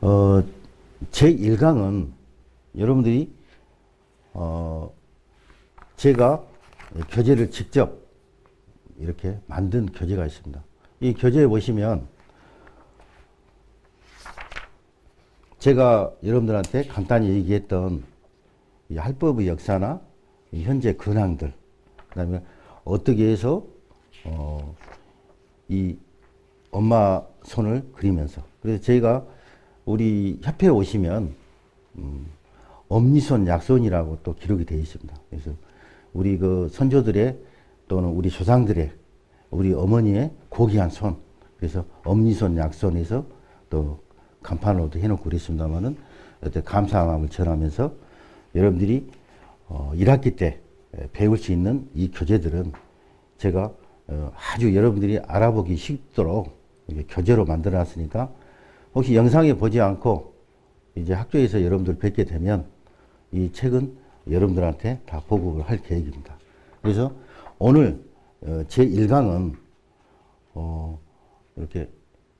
어, 제 1강은 여러분들이 제가 교재를 직접 이렇게 만든 교재가 있습니다. 이 교재에 보시면 제가 여러분들한테 간단히 얘기했던 이 할법의 역사나 이 현재 근황들, 그 다음에 어떻게 해서 이 엄마 손을 그리면서, 그래서 저희가 우리 협회에 오시면 엄니손 약손이라고 또 기록이 되어 있습니다. 그래서 우리 그 선조들의 또는 우리 조상들의, 우리 어머니의 고귀한 손, 그래서 엄니손 약손에서 또 간판으로도 해놓고 그랬습니다만은 감사한 마음을 전하면서 여러분들이 1학기 때 배울 수 있는 이 교재들은 제가 아주 여러분들이 알아보기 쉽도록 교재로 만들어 놨으니까 혹시 영상에 보지 않고 이제 학교에서 여러분들 뵙게 되면 이 책은 여러분들한테 다 보급을 할 계획입니다. 그래서 오늘 제 1강은 이렇게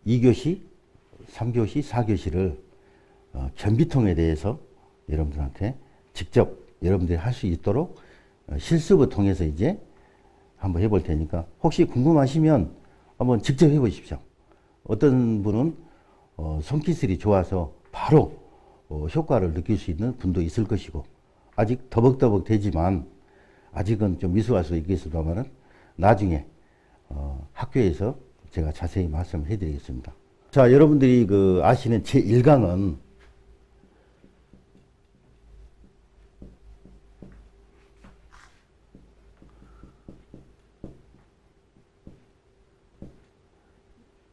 2교시, 3교시, 4교시를 변비통에 대해서 여러분들한테 직접 여러분들이 할 수 있도록 실습을 통해서 이제 한번 해볼 테니까 혹시 궁금하시면 한번 직접 해보십시오. 어떤 분은 손기술이 좋아서 바로 효과를 느낄 수 있는 분도 있을 것이고, 아직 더벅더벅 되지만 아직은 좀 미숙할 수 있겠습니다만은 나중에 학교에서 제가 자세히 말씀을 해드리겠습니다. 자, 여러분들이 그 아시는 제 1강은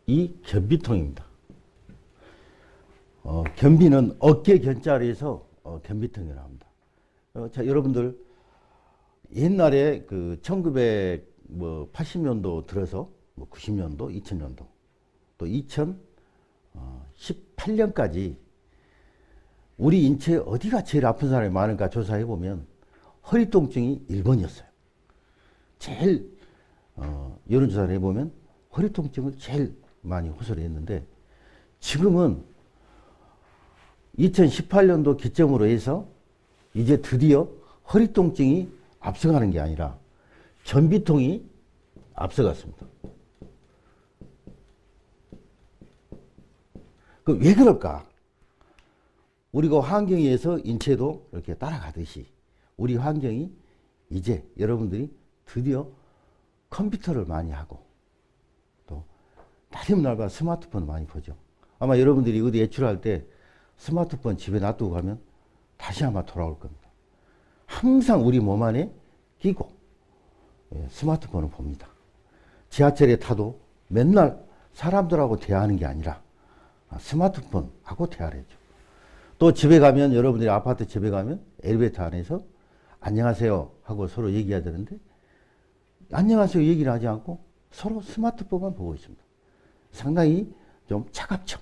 이 변비통입니다. 변비는 어깨 견자리에서 변비통이라고 합니다. 자, 여러분들 옛날에 그 1980년도 들어서 90년도, 2000년도, 또 2018년까지 우리 인체에 어디가 제일 아픈 사람이 많은가 조사해 보면 허리 통증이 1번이었어요. 제일 여론조사를 해보면 허리 통증을 제일 많이 호소를 했는데, 지금은 2018년도 기점으로 해서 이제 드디어 허리 통증이 앞서가는 게 아니라 변비통이 앞서갔습니다. 그 왜 그럴까? 우리가 환경에 의해서 인체도 이렇게 따라가듯이 우리 환경이 이제 여러분들이 드디어 컴퓨터를 많이 하고 또 날이면 날과 스마트폰을 많이 보죠. 아마 여러분들이 어디 외출할 때 스마트폰 집에 놔두고 가면 다시 아마 돌아올 겁니다. 항상 우리 몸 안에 끼고 스마트폰을 봅니다. 지하철에 타도 맨날 사람들하고 대화하는 게 아니라 스마트폰하고 대화를 해죠. 또 집에 가면, 여러분들이 아파트 집에 가면 엘리베이터 안에서 안녕하세요 하고 서로 얘기해야 되는데 안녕하세요 얘기를 하지 않고 서로 스마트폰만 보고 있습니다. 상당히 좀 차갑죠.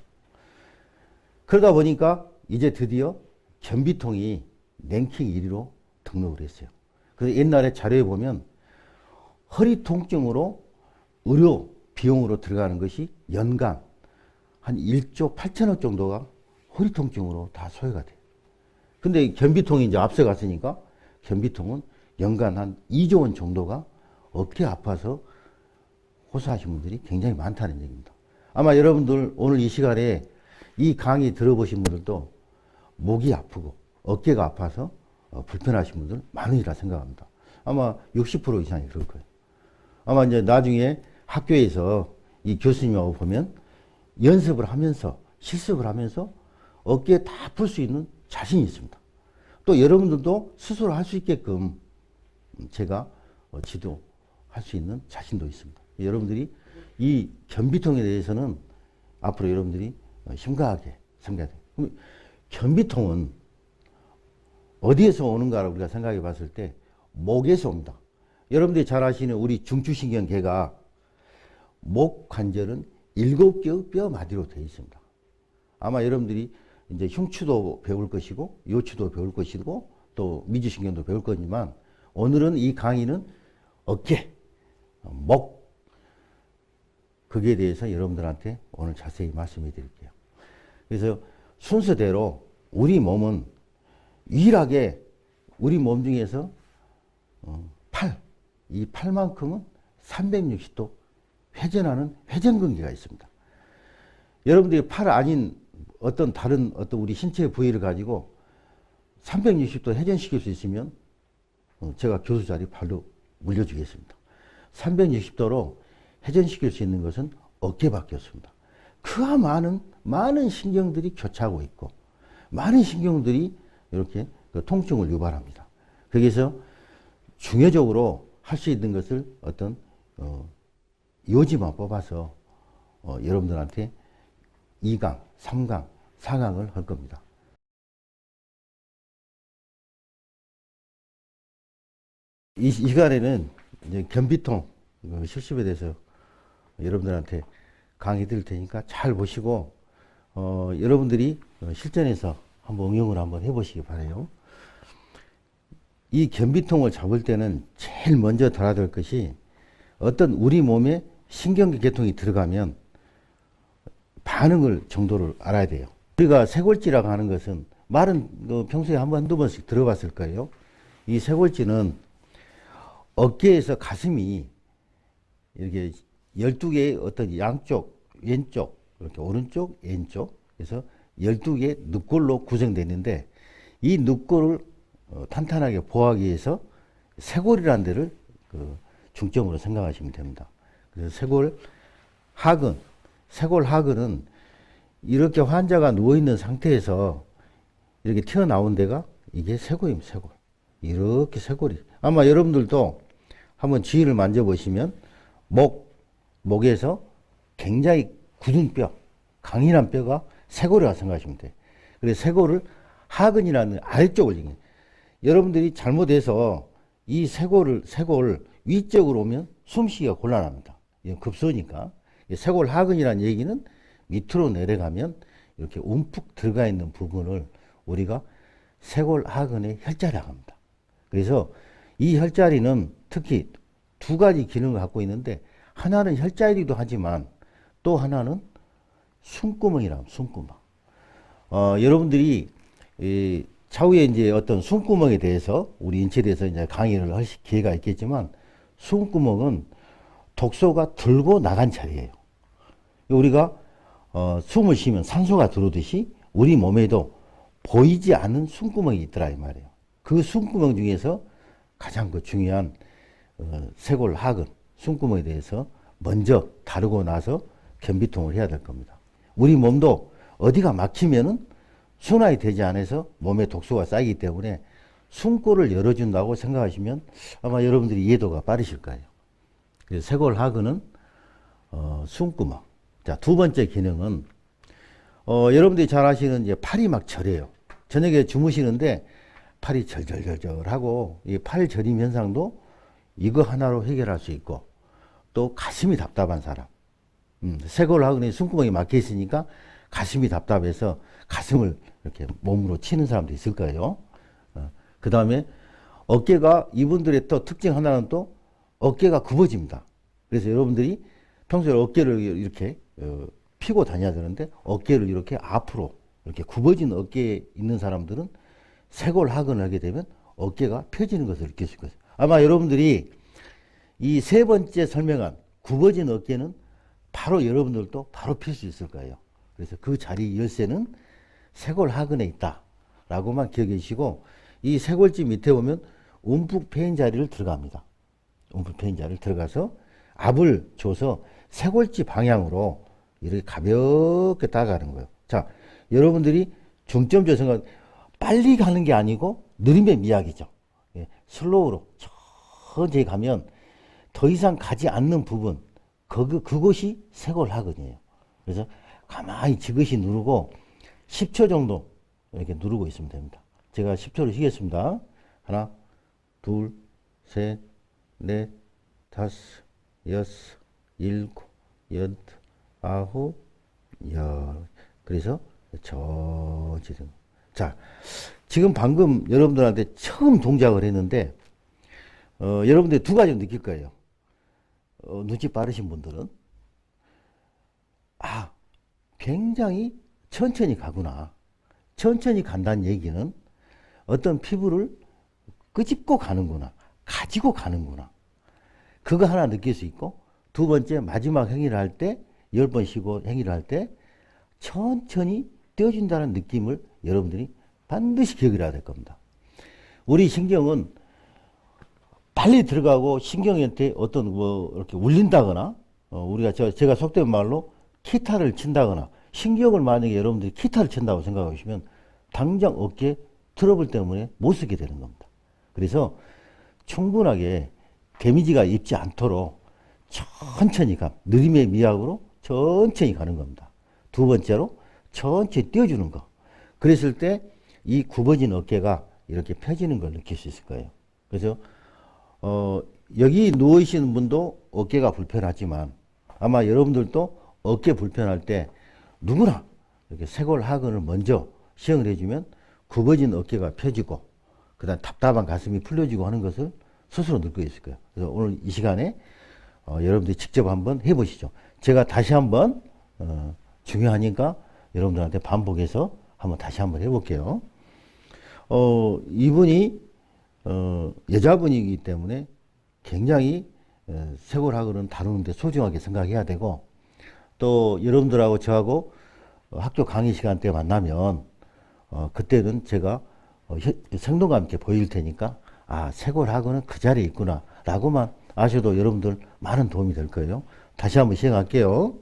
그러다 보니까 이제 드디어 변비통이 랭킹 1위로 등록을 했어요. 그래서 옛날에 자료에 보면 허리 통증으로 의료 비용으로 들어가는 것이 연간 한 1조 8천억 정도가 허리 통증으로 다 소요가 돼요. 근데 변비통이 이제 앞서갔으니까 변비통은 연간 한 2조 원 정도가 어깨 아파서 호소하신 분들이 굉장히 많다는 얘기입니다. 아마 여러분들 오늘 이 시간에 이 강의 들어보신 분들도 목이 아프고 어깨가 아파서 불편하신 분들 많으리라 생각합니다. 아마 60% 이상이 그럴 거예요. 아마 이제 나중에 학교에서 이 교수님하고 보면 연습을 하면서 실습을 하면서 어깨에 다 풀 수 있는 자신이 있습니다. 또 여러분들도 스스로 할 수 있게끔 제가 지도할 수 있는 자신도 있습니다. 여러분들이 이 변비통에 대해서는 앞으로 여러분들이 심각하게 생각해야 돼요. 그럼 변비통은 어디에서 오는가를 우리가 생각해 봤을 때 목에서 옵니다. 여러분들이 잘 아시는 우리 중추신경계가 목 관절은 7개의 뼈 마디로 되어 있습니다. 아마 여러분들이 이제 흉추도 배울 것이고 요추도 배울 것이고 또 미주신경도 배울 거지만 오늘은 이 강의는 어깨, 목, 거기에 대해서 여러분들한테 오늘 자세히 말씀해 드릴게요. 그래서 순서대로 우리 몸은 유일하게 우리 몸 중에서 이 팔만큼은 360도 회전하는 회전근개가 있습니다. 여러분들이 팔 아닌 어떤 다른 어떤 우리 신체 부위를 가지고 360도 회전시킬 수 있으면 제가 교수 자리 발로 물려주겠습니다. 360도로 회전시킬 수 있는 것은 어깨밖에 없습니다. 그와 많은 신경들이 교차하고 있고 많은 신경들이 이렇게 그 통증을 유발합니다. 거기서 중요적으로 할 수 있는 것을 어떤 요지만 뽑아서 여러분들한테 2강, 3강, 4강을 할 겁니다. 이 시간에는 이제 변비통 실습에 대해서 여러분들한테 강의 드릴 테니까 잘 보시고 여러분들이 실전에서 한번 응용을 한번 해보시기 바라요. 이 변비통을 잡을 때는 제일 먼저 달아야 될 것이 어떤 우리 몸에 신경계 계통이 들어가면 반응을 정도를 알아야 돼요. 우리가 쇄골지라고 하는 것은 말은 평소에 한두 번씩 들어봤을 거예요. 이 쇄골지는 어깨에서 가슴이 이렇게 12개의 어떤 양쪽, 왼쪽, 이렇게 오른쪽, 왼쪽, 그래서 12개의 늑골로 구성되어 있는데 이 늑골을 탄탄하게 보호하기 위해서 쇄골이라는 데를 중점으로 생각하시면 됩니다. 그래서 쇄골 하근은 이렇게 환자가 누워있는 상태에서 이렇게 튀어나온 데가 이게 쇄골입니다. 쇄골. 이렇게 쇄골이. 아마 여러분들도 한번 주위를 만져보시면 목에서 굉장히 굳은 뼈, 강인한 뼈가 쇄골이라고 생각하시면 돼요. 그래서 쇄골을 하근이라는 아래쪽을 얘기해요. 여러분들이 잘못해서 이 쇄골 위쪽으로 오면 숨쉬기가 곤란합니다. 이건 급소니까. 쇄골 하근이라는 얘기는 밑으로 내려가면 이렇게 움푹 들어가 있는 부분을 우리가 쇄골 하근의 혈자리라고 합니다. 그래서 이 혈자리는 특히 두 가지 기능을 갖고 있는데 하나는 혈자리도 하지만 또 하나는 숨구멍이라고 합니다. 숨구멍. 여러분들이 차후에 이제 어떤 숨구멍에 대해서 우리 인체에 대해서 이제 강의를 할 기회가 있겠지만 숨구멍은 독소가 들고 나간 자리예요. 우리가 숨을 쉬면 산소가 들어오듯이 우리 몸에도 보이지 않는 숨구멍이 있더라 이 말이에요. 그 숨구멍 중에서 가장 중요한 쇄골 하근 숨구멍에 대해서 먼저 다루고 나서 변비통을 해야 될 겁니다. 우리 몸도 어디가 막히면은 순환이 되지 않아서 몸에 독소가 쌓이기 때문에 숨골을 열어준다고 생각하시면 아마 여러분들이 이해도가 빠르실 거예요. 그래서 쇄골 하근은 숨구멍. 자, 두 번째 기능은 여러분들이 잘 아시는 이제 팔이 막 저려요. 저녁에 주무시는데 팔이 절절절절하고 이 팔 저림 현상도 이거 하나로 해결할 수 있고 또 가슴이 답답한 사람. 쇄골 하근에 숨구멍이 막혀 있으니까 가슴이 답답해서 가슴을 이렇게 몸으로 치는 사람도 있을 거예요. 그 다음에 어깨가 이분들의 또 특징 하나는 또 어깨가 굽어집니다. 그래서 여러분들이 평소에 어깨를 이렇게 펴고 다녀야 되는데 어깨를 이렇게 앞으로 이렇게 굽어진 어깨에 있는 사람들은 쇄골 하근을 하게 되면 어깨가 펴지는 것을 느낄 수 있어요. 아마 여러분들이 이 세 번째 설명한 굽어진 어깨는 바로 여러분들도 바로 펼 수 있을 거예요. 그래서 그 자리 열쇠는 쇄골 하근에 있다라고만 기억해 주시고 이 쇄골집 밑에 보면 움푹 패인 자리를 들어갑니다. 움푹 패인 자리를 들어가서 압을 줘서 쇄골집 방향으로 이렇게 가볍게 따라가는 거예요. 자, 여러분들이 중점적으로 생각 빨리 가는 게 아니고 느림의 미학이죠. 예, 슬로우로 천천히 가면 더 이상 가지 않는 부분 그곳이 쇄골 하근이에요. 그래서 가만히 지그시 누르고 10초 정도 이렇게 누르고 있으면 됩니다. 제가 10초를 쉬겠습니다. 하나, 둘, 셋, 넷, 다섯, 여섯, 일곱, 여덟, 아홉, 열. 그래서 천천히. 자, 지금 방금 여러분들한테 처음 동작을 했는데 여러분들 두 가지 느낄 거예요. 눈치 빠르신 분들은 굉장히 천천히 가구나. 천천히 간다는 얘기는 어떤 피부를 끄집고 가는구나, 가지고 가는구나. 그거 하나 느낄 수 있고, 두 번째 마지막 행위를 할 때, 10번 쉬고 행위를 할 때 천천히 떼어준다는 느낌을 여러분들이 반드시 기억을 해야 될 겁니다. 우리 신경은 빨리 들어가고 신경한테 어떤 뭐 이렇게 울린다거나 우리가 제가 속된 말로 기타를 친다거나 신경을 만약에 여러분들이 기타를 친다고 생각하시면 당장 어깨 트러블 때문에 못 쓰게 되는 겁니다. 그래서 충분하게 데미지가 입지 않도록 천천히 느림의 미학으로 천천히 가는 겁니다. 두 번째로 천천히 띄워주는 거. 그랬을 때 이 굽어진 어깨가 이렇게 펴지는 걸 느낄 수 있을 거예요. 그래서 여기 누워있는 분도 어깨가 불편하지만 아마 여러분들도 어깨 불편할 때 누구나 이렇게 쇄골하근을 먼저 시행을 해주면 굽어진 어깨가 펴지고 그 다음 답답한 가슴이 풀려지고 하는 것을 스스로 느끼고 있을 거예요. 그래서 오늘 이 시간에 여러분들이 직접 한번 해보시죠. 제가 다시 한번 중요하니까 여러분들한테 반복해서 한번 다시 한번 해볼게요. 이분이 여자분이기 때문에 굉장히 쇄골하근은 다루는데 소중하게 생각해야 되고, 또 여러분들하고 저하고 학교 강의 시간 때 만나면 그때는 제가 생동감 있게 보일 테니까 아, 쇄골하근은 그 자리에 있구나 라고만 아셔도 여러분들 많은 도움이 될 거예요. 다시 한번 시행할게요.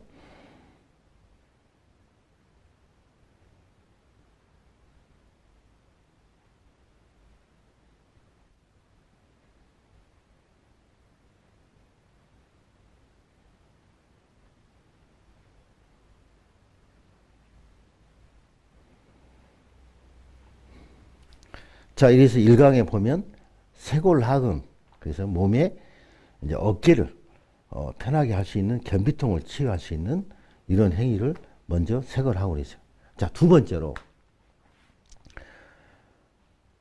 자, 이래서 일강에 보면 쇄골하근, 그래서 몸에 이제 어깨를 편하게 할 수 있는 변비통을 치유할 수 있는 이런 행위를 먼저 쇄골하근을 했어요. 자, 두 번째로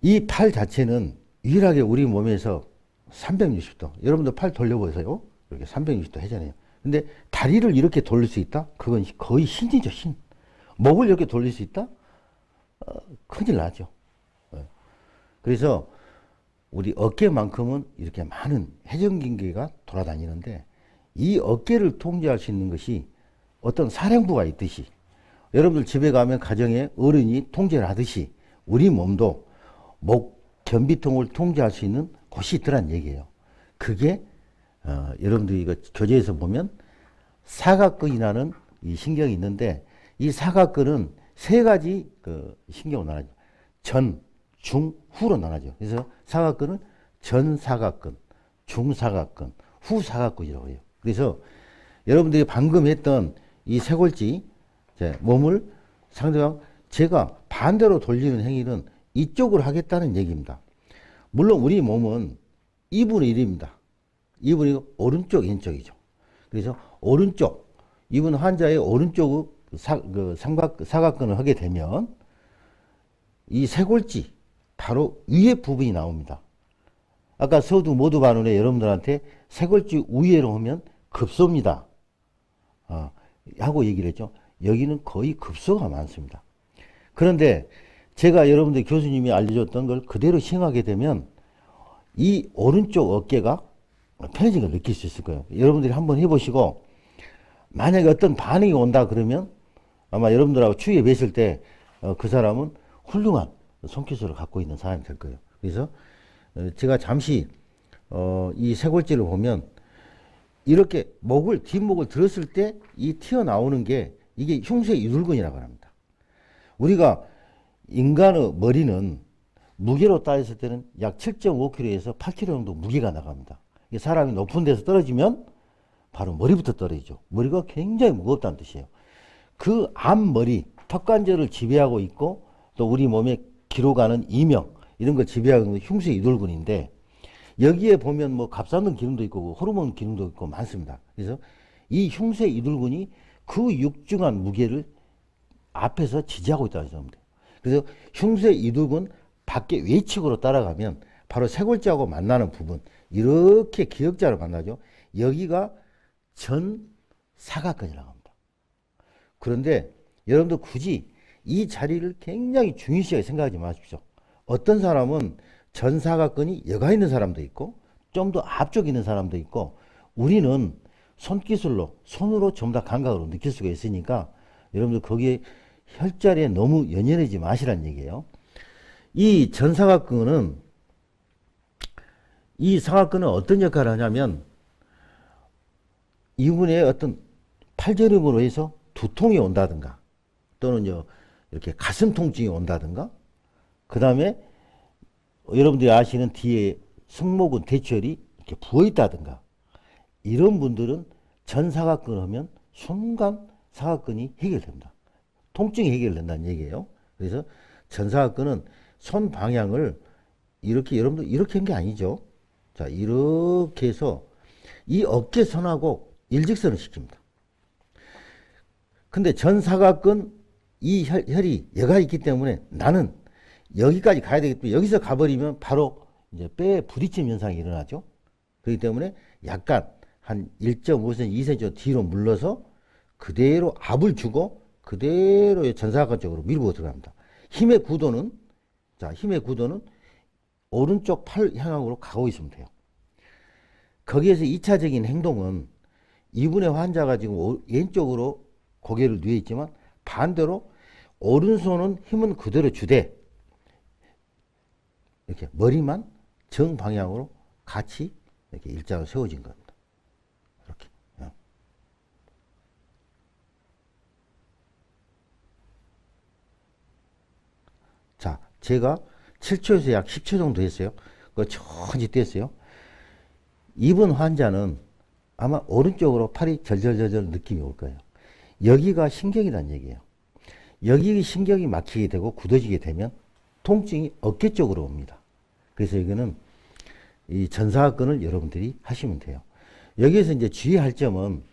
이 팔 자체는 유일하게 우리 몸에서 360도, 여러분들 팔 돌려보세요. 이렇게 360도 회전해요. 근데 다리를 이렇게 돌릴 수 있다? 그건 거의 신이죠, 신. 목을 이렇게 돌릴 수 있다? 큰일 나죠. 그래서 우리 어깨만큼은 이렇게 많은 회전근개가 돌아다니는데 이 어깨를 통제할 수 있는 것이 어떤 사령부가 있듯이 여러분들 집에 가면 가정에 어른이 통제를 하듯이 우리 몸도 목 변비통을 통제할 수 있는 곳이 있더란 얘기예요. 그게 여러분들이 이거 교재에서 보면 사각근이라는 이 신경이 있는데 이 사각근은 세 가지 그 신경으로 나눠져. 전, 중, 후로 나눠져. 그래서 사각근은 전사각근, 중사각근, 후사각근이라고 해요. 그래서 여러분들이 방금 했던 이 쇄골지, 몸을 상대방, 제가 반대로 돌리는 행위는 이쪽으로 하겠다는 얘기입니다. 물론 우리 몸은 2분의 1입니다. 2분의 1 오른쪽, 왼쪽이죠. 그래서 오른쪽, 이분 환자의 오른쪽 사각근을 하게 되면 이 쇄골지, 바로 위에 부분이 나옵니다. 아까 서두 모두 반원에 여러분들한테 쇄골지 위에로 하면 급소입니다. 하고 얘기를 했죠. 여기는 거의 급소가 많습니다. 그런데 제가 여러분들 교수님이 알려줬던 걸 그대로 시행하게 되면 이 오른쪽 어깨가 편해진 걸 느낄 수 있을 거예요. 여러분들이 한번 해보시고 만약에 어떤 반응이 온다 그러면 아마 여러분들하고 추위에 뵀을 때 그 사람은 훌륭한 손기술을 갖고 있는 사람이 될 거예요. 그래서 제가 잠시 이 쇄골지를 보면 이렇게 뒷목을 들었을 때 이 튀어나오는 게 이게 흉쇄 유돌근이라고 합니다. 우리가 인간의 머리는 무게로 따졌을 때는 약 7.5kg에서 8kg 정도 무게가 나갑니다. 사람이 높은 데서 떨어지면 바로 머리부터 떨어지죠. 머리가 굉장히 무겁다는 뜻이에요. 그 앞머리, 턱관절을 지배하고 있고 또 우리 몸에 기로 가는 이명 이런 걸 지배하는 건 흉쇄 유돌근인데 여기에 보면 뭐 갑상선 기능도 있고 호르몬 기능도 있고 많습니다. 그래서 이 흉쇄 유돌근이 그 육중한 무게를 앞에서 지지하고 있다고 생각하면 돼요. 그래서 흉쇄 유돌근 밖에 외측으로 따라가면 바로 쇄골지하고 만나는 부분 이렇게 기역자를 만나죠. 여기가 전 사각근이라고 합니다. 그런데 여러분들 굳이 이 자리를 굉장히 중요시하게 생각하지 마십시오. 어떤 사람은 전사각근이 여가 있는 사람도 있고 좀 더 앞쪽에 있는 사람도 있고 우리는 손기술로 손으로 전부 다 감각으로 느낄 수가 있으니까 여러분들 거기에 혈자리에 너무 연연하지 마시란 얘기예요. 이 전사각근은 이 사각근은 어떤 역할을 하냐면 이분의 어떤 팔저림으로 해서 두통이 온다든가 또는 이렇게 가슴 통증이 온다든가 그 다음에 여러분들이 아시는 뒤에 승모근 대추혈이 이렇게 부어있다든가 이런 분들은 전사각근 하면 순간 사각근이 해결됩니다. 통증이 해결된다는 얘기예요. 그래서 전사각근은 손 방향을 이렇게 여러분들 이렇게 한 게 아니죠. 자, 이렇게 해서 이 어깨선하고 일직선을 시킵니다. 근데 전사각근 이 혈이 여가 있기 때문에 나는 여기까지 가야 되기 때문에 여기서 가버리면 바로 이제 뼈에 부딪힘 현상이 일어나죠. 그렇기 때문에 약간 한 1.5cm, 2cm 뒤로 물러서 그대로 압을 주고 그대로 전사각근 쪽으로 밀고 들어갑니다. 힘의 구도는 오른쪽 팔 향하로 가고 있으면 돼요. 거기에서 2차적인 행동은 이분의 환자가 지금 왼쪽으로 고개를 누워 있지만 반대로 오른손은 힘은 그대로 주되 이렇게 머리만 정방향으로 같이 이렇게 일자로 세워진 겁니다. 이렇게. 자, 제가 7초에서 약 10초 정도 했어요. 그거 천천히 뗐어요. 이분 환자는 아마 오른쪽으로 팔이 절절절절 느낌이 올 거예요. 여기가 신경이란 얘기예요. 여기 신경이 막히게 되고 굳어지게 되면 통증이 어깨 쪽으로 옵니다. 그래서 이거는 이 전사각근을 여러분들이 하시면 돼요. 여기에서 이제 주의할 점은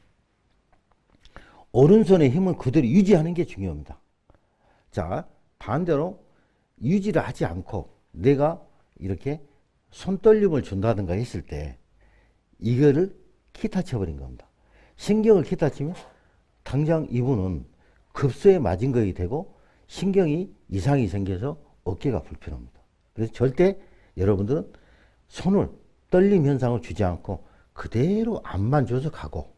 오른손의 힘은 그대로 유지하는 게 중요합니다. 자, 반대로 유지를 하지 않고 내가 이렇게 손떨림을 준다든가 했을 때 이거를 기타 쳐버린 겁니다. 신경을 기타 치면 당장 이분은 급소에 맞은 것이 되고 신경이 이상이 생겨서 어깨가 불편합니다. 그래서 절대 여러분들은 손을 떨림 현상을 주지 않고 그대로 압만 줘서 가고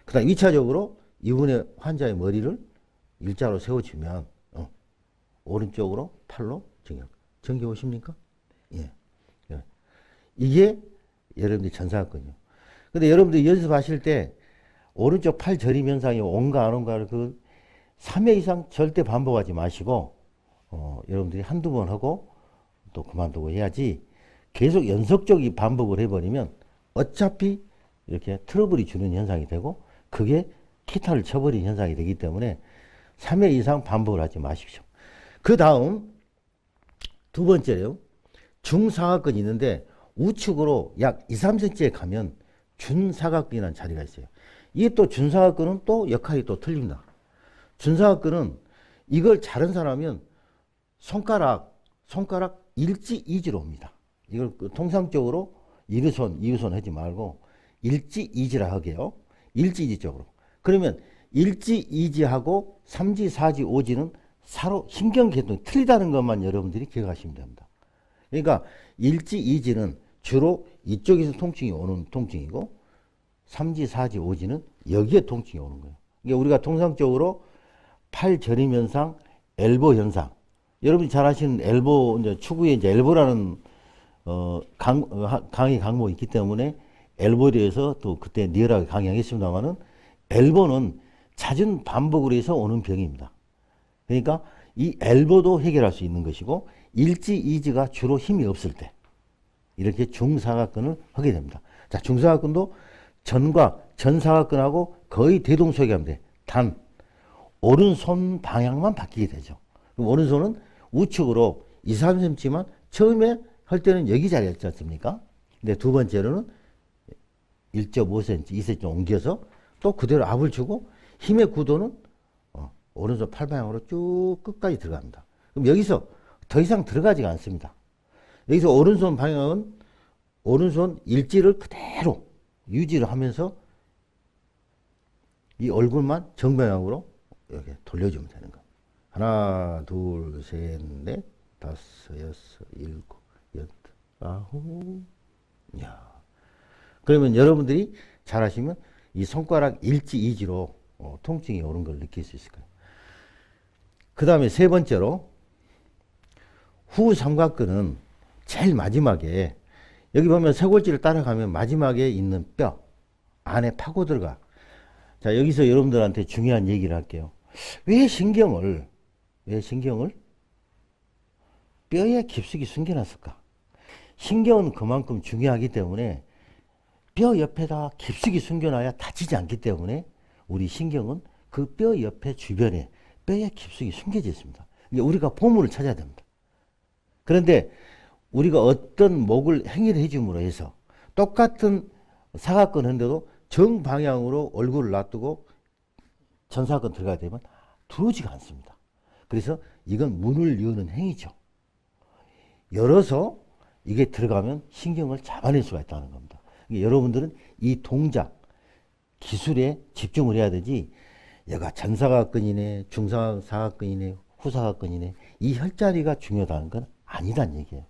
그 다음 2차적으로 이분의 환자의 머리를 일자로 세워주면 오른쪽으로 팔로 정겨 오십니까? 예. 이게 여러분들이 전사각근이요. 근데 여러분들이 연습하실 때 오른쪽 팔 저림 현상이 온가 안 온가를 3회 이상 절대 반복하지 마시고 여러분들이 한두 번 하고 또 그만두고 해야지 계속 연속적인 반복을 해버리면 어차피 이렇게 트러블이 주는 현상이 되고 그게 기타를 쳐버린 현상이 되기 때문에 3회 이상 반복을 하지 마십시오. 그 다음 두 번째요. 중사각근이 있는데 우측으로 약 2, 3cm에 가면 준사각근이라는 자리가 있어요. 이게 또 준사각근은 또 역할이 또 틀립니다. 준사각근은 이걸 잘한 사람은 손가락 일지 이지로 옵니다. 이걸 통상적으로 이루손, 이유손 하지 말고 일지 이지라 하게요. 일지 이지 쪽으로. 그러면 일지 이지하고 삼지, 사지, 오지는 서로 신경계통이 틀리다는 것만 여러분들이 기억하시면 됩니다. 그러니까 일지 이지는 주로 이쪽에서 통증이 오는 통증이고 삼지, 사지, 오지는 여기에 통증이 오는 거예요. 그러니까 우리가 통상적으로 팔 저림 현상, 엘보 현상. 여러분이 잘 아시는 엘보, 이제 추구에 이제 엘보라는 강의 강목이 있기 때문에 엘보에 대해서 또 그때 리얼하게 강의하겠습니다만은 엘보는 잦은 반복으로 해서 오는 병입니다. 그러니까 이 엘보도 해결할 수 있는 것이고 일지, 이지가 주로 힘이 없을 때 이렇게 중사각근을 하게 됩니다. 자, 중사각근도 전사각근하고 거의 대동소이하는데 단 오른손 방향만 바뀌게 되죠. 그럼 오른손은 우측으로 2, 3cm만 처음에 할 때는 여기 자리였지 않습니까? 근데 두 번째로는 1.5cm, 2cm 옮겨서 또 그대로 압을 주고 힘의 구도는 오른손 팔 방향으로 쭉 끝까지 들어갑니다. 그럼 여기서 더 이상 들어가지가 않습니다. 여기서 오른손 방향은 오른손 일지를 그대로 유지를 하면서 이 얼굴만 정방향으로 이렇게 돌려주면 되는 겁니다. 하나, 둘, 셋, 넷, 다섯, 여섯, 일곱, 여덟, 아홉. 야. 그러면 여러분들이 잘하시면 이 손가락 일지 이지로 통증이 오는 걸 느낄 수 있을 거예요. 그 다음에 세 번째로 후 삼각근은 제일 마지막에 여기 보면 쇄골지를 따라가면 마지막에 있는 뼈 안에 파고 들어가. 자, 여기서 여러분들한테 중요한 얘기를 할게요. 왜 신경을 뼈에 깊숙이 숨겨놨을까? 신경은 그만큼 중요하기 때문에 뼈 옆에다 깊숙이 숨겨놔야 다치지 않기 때문에 우리 신경은 그 뼈 옆에 주변에 뼈에 깊숙이 숨겨져 있습니다. 우리가 보물을 찾아야 됩니다. 그런데 우리가 어떤 목을 행위를 해줌으로 해서 똑같은 사각근 했는데도 정방향으로 얼굴을 놔두고 전사각근 들어가야 되면 들어오지가 않습니다. 그래서 이건 문을 여는 행위죠. 열어서 이게 들어가면 신경을 잡아낼 수가 있다는 겁니다. 그러니까 여러분들은 이 동작, 기술에 집중을 해야 되지 얘가 전사각근이네, 중사각근이네, 후사각근이네 이 혈자리가 중요하다는 건 아니란 얘기예요.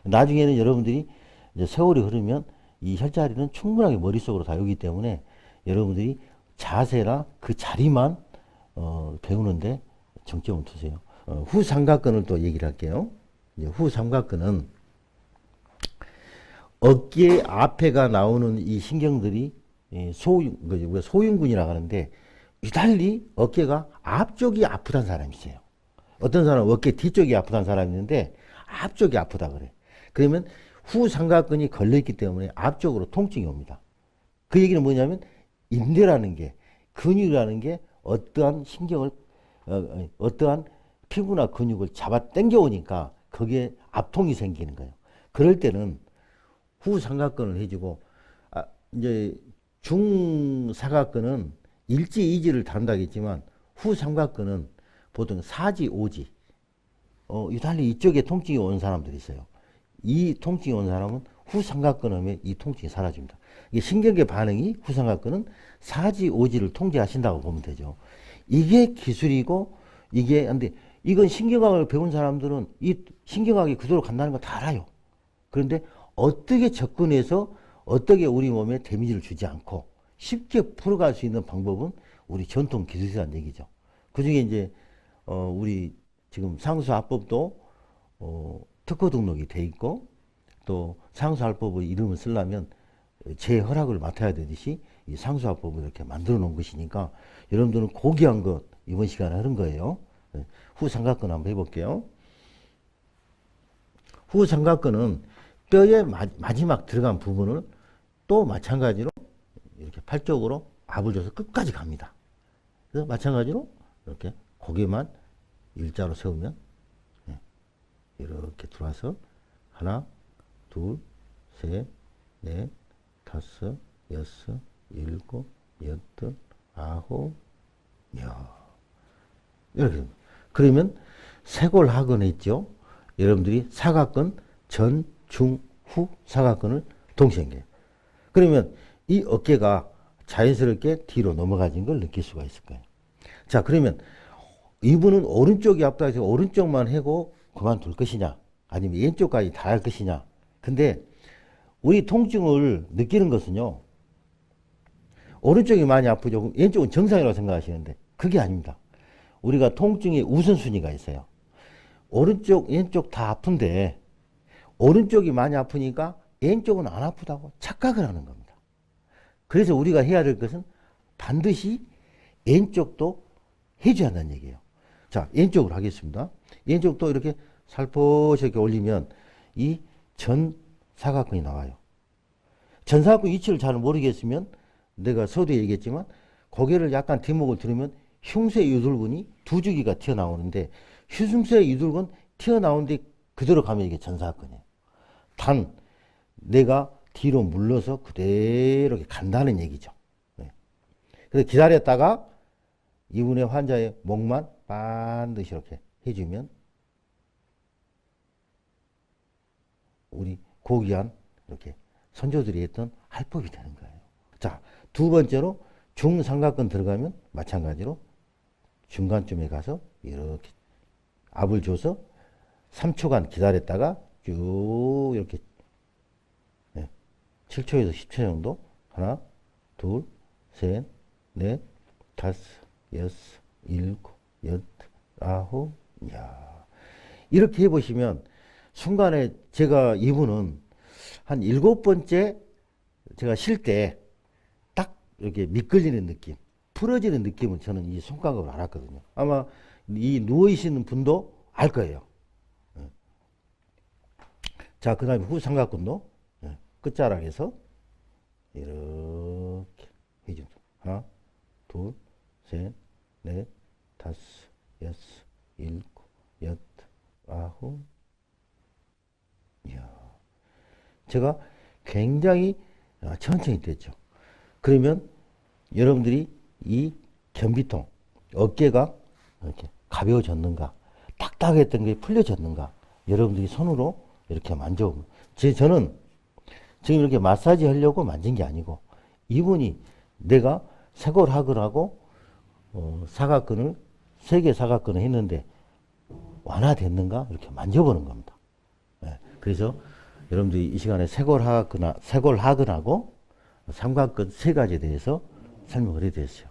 나중에는 여러분들이 이제 세월이 흐르면 이 혈자리는 충분하게 머릿속으로 다 오기 때문에 여러분들이 자세나 그 자리만 배우는데 정점을 두세요. 후삼각근을 또 얘기를 할게요. 이제 후삼각근은 어깨 앞에가 나오는 이 신경들이 우리가 소흉근이라고 하는데 유달리 어깨가 앞쪽이 아프다는 사람이 있어요. 어떤 사람은 어깨 뒤쪽이 아프다는 사람이 있는데 앞쪽이 아프다 그래. 그러면 후삼각근이 걸려있기 때문에 앞쪽으로 통증이 옵니다. 그 얘기는 뭐냐면 인대라는 게 근육이라는 게 어떠한 신경을 어떠한 피부나 근육을 잡아 당겨 오니까 거기에 압통이 생기는 거예요. 그럴 때는 후삼각근을 해주고 이제 중사각근은 일지 이지를 다룬다겠지만 후삼각근은 보통 사지 오지 유달리 이쪽에 통증이 오는 사람들이 있어요. 이 통증이 오는 사람은 후삼각근 하면 이 통증이 사라집니다. 이게 신경계 반응이 후삼각근은 사지 오지를 통제하신다고 보면 되죠. 이게 기술이고 이게 근데 이건 신경학을 배운 사람들은 이 신경학이 그대로 간다는 거 다 알아요. 그런데 어떻게 접근해서 어떻게 우리 몸에 데미지를 주지 않고 쉽게 풀어갈 수 있는 방법은 우리 전통 기술이라는 얘기죠. 그 중에 이제 우리 지금 상수화법도 특허 등록이 돼 있고 또 상수화법의 이름을 쓰려면 제 허락을 맡아야 되듯이 이 상수화법을 이렇게 만들어 놓은 것이니까 여러분들은 고귀한 것 이번 시간에 하는 거예요. 후삼각근 한번 해볼게요. 후삼각근은 뼈의 마지막 들어간 부분을 또 마찬가지로 이렇게 팔 쪽으로 압을 줘서 끝까지 갑니다. 그래서 마찬가지로 이렇게 고개만 일자로 세우면 이렇게 들어와서 하나, 둘, 셋, 넷, 다섯, 여섯, 일곱, 여덟, 아홉, 이렇게. 그러면 쇄골하근 했죠. 여러분들이 사각근 전, 중, 후 사각근을 동시에 연결해요. 그러면 이 어깨가 자연스럽게 뒤로 넘어가진 걸 느낄 수가 있을 거예요. 자, 그러면 이분은 오른쪽이 아프다 해서 오른쪽만 하고 그만둘 것이냐 아니면 왼쪽까지 다 할 것이냐. 근데 우리 통증을 느끼는 것은요 오른쪽이 많이 아프죠. 왼쪽은 정상이라고 생각하시는데 그게 아닙니다. 우리가 통증의 우선순위가 있어요. 오른쪽 왼쪽 다 아픈데 오른쪽이 많이 아프니까 왼쪽은 안 아프다고 착각을 하는 겁니다. 그래서 우리가 해야 될 것은 반드시 왼쪽도 해줘야 한다는 얘기예요. 자, 왼쪽으로 하겠습니다. 왼쪽도 이렇게 살포시 이렇게 올리면 이 전사각근이 나와요. 전사각근 위치를 잘 모르겠으면 내가 서두에 얘기했지만 고개를 약간 뒷목을 들으면 흉쇄 유돌근이 두 줄기가 튀어나오는데 흉쇄 유돌근 튀어나오는데 그대로 가면 이게 전사각근이에요. 단 내가 뒤로 물러서 그대로 간다는 얘기죠. 그래서 기다렸다가 이분의 환자의 목만 반드시 이렇게 해주면 우리 고귀한 이렇게 선조들이 했던 할법이 되는 거예요. 자, 두 번째로 중삼각근 들어가면 마찬가지로 중간쯤에 가서 이렇게 압을 줘서 3초간 기다렸다가 쭉 이렇게 7초에서 10초 정도 하나, 둘, 셋, 넷, 다섯, 여섯, 일곱, 여덟, 아홉, 야 이렇게 해보시면 순간에 제가 이분은 한 7번째 제가 쉴 때 딱 이렇게 미끌리는 느낌, 풀어지는 느낌은 저는 이 손가락으로 알았거든요. 아마 이 누워있는 분도 알 거예요. 자, 그 다음에 후삼각근도 끝자락에서 이렇게 해줍니다. 하나, 둘, 셋, 넷, 다섯, 여섯, 일곱, 여덟, 아홉. 이야. 제가 굉장히 천천히 됐죠. 그러면 여러분들이 이 견비통, 어깨가 이렇게 가벼워졌는가, 딱딱했던 게 풀려졌는가, 여러분들이 손으로 이렇게 만져보면, 저는 지금 이렇게 마사지 하려고 만진 게 아니고, 이분이 내가 쇄골하근하고 사각근을, 3개 사각근을 했는데 완화됐는가? 이렇게 만져보는 겁니다. 그래서 여러분들이 이 시간에 쇄골하근하고 삼각근 3가지에 대해서 설명을 해드렸어요.